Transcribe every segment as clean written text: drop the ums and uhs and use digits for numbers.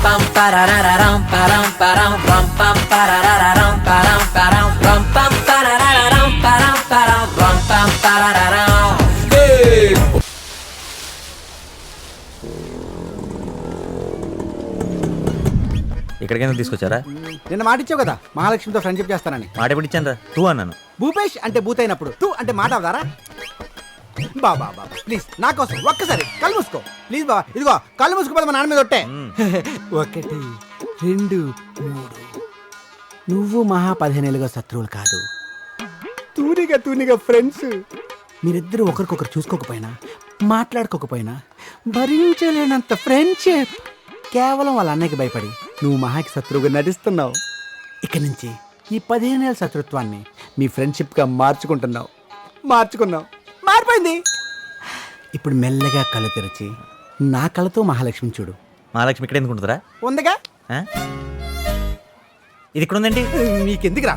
pam parararam param param ram pam parararam param param ram pam parararam param param ram pam parararam. Hey! ఇక్కడికైనా తీసుకొచ్చారా? నిన్న మాట ఇచ్చావు కదా మహాలక్ష్మితో friendship చేస్తానని. మాట ఎప్పుడు ఇచ్చాను రా? టూ అన్నాను. భూపేష్ అంటే బూత్ అయినప్పుడు తూ అంటే మాట అవుతారా? బాబా బాబా ప్లీజ్ నా కోసం ఒక్కసారి కళ్ళు మూసుకో ప్లీజ్ బాబా. ఇదిగో కళ్ళు మూసుకోపోతే మా నాన్న మీద ఒట్టే. 1 2 3 నువ్వు మహా 15 ఏళ్ళుగా శత్రువులు కాదు, తూనిగా ఫ్రెండ్స్. మీరిద్దరూ ఒకరికొకరు చూసుకోకపోయినా మాట్లాడుకోకపోయినా భరించలేనంత ఫ్రెండ్షిప్. కేవలం వాళ్ళ అన్నయ్యకి భయపడి నువ్వు మహాకి శత్రువుగా నటిస్తున్నావు. ఇక నుంచి ఈ 15 ఏళ్ళ శత్రుత్వాన్ని మీ ఫ్రెండ్షిప్గా మార్చుకున్నావు. మారిపోయింది. ఇప్పుడు మెల్లగా కళ్ళు తెరిచి నా కళ్ళతో మహాలక్ష్మిని చూడు. మహాలక్ష్మి ఇక్కడ ఎందుకు ఉంటుందిరా? ఉందిగా. ఇది ఇక్కడ ఉందండి. మీకెందుకురా?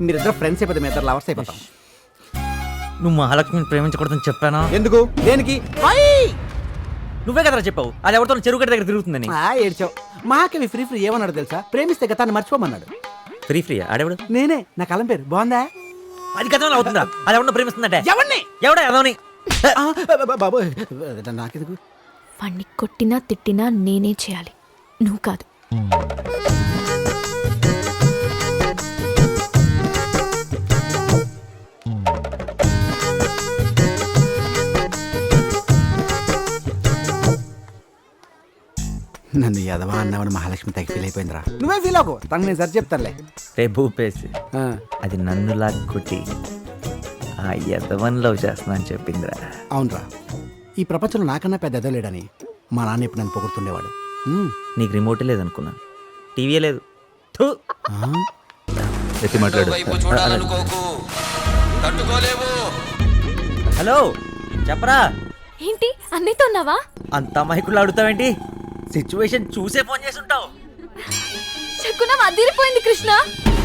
మీరిద్దరు ఫ్రెండ్స్ అయిపోతే మీ ఇద్దరు లవర్స్ అయిపోతాం. నువ్వు మహాలక్ష్మిని ప్రేమించకూడదని చెప్పానా? ఎందుకు? దేనికి? నువ్వే కదరా చెప్పావు అది ఎవరితో చెరువు గడ్డ దగ్గర తిరుగుతుందని. ఏడ్చావు. మహాకవి ఫ్రీ ఏమన్నాడు తెలుసా? ప్రేమిస్తే గతాన్ని మర్చిపోమన్నాడు. ఫ్రీ ఆడేవాడు నేనే. నా కలం పేరు బాగుందా? అది గతంలో అవుతుందా? అది ఎవరినో ప్రేమిస్తుందంటే ఎవరిని? ఎవడా ఎదవని? బాబు నాకెందుకు? వాణ్ణి కొట్టినా తిట్టినా నేనే చేయాలి, నువ్వు కాదు. నన్ను ఎదవా అన్నామని మహాలక్ష్మి తగ్గి ఫీల్ అయిపోయిందిరా. నువ్వే ఫీల్ అవ్వకు, తనకు నేను సరి చెప్తానులే. రే భూపేసి, అది నన్ను కొట్టి ఆ ఎదవన్ లవ్ చేస్తున్నా అని చెప్పిందిరా. అవునరా, ఈ ప్రపంచంలో నాకన్నా పెద్ద ఎదవలేడని మా నాన్న ఇప్పుడు నన్ను పొగుడుతుండేవాడు. నీకు రిమోట్ లేదనుకున్నా, టీవీ లేదు. ఎత్తి మాట్లాడు. హలో చెప్పరా. ఏంటి అన్నయ్యతో ఉన్నావా? అంత మైకులు అడుగుతావేంటి? సిచ్యువేషన్ చూసే ఫోన్ చేసి ఉంటావు. శకునం అదిరిపోయింది కృష్ణ.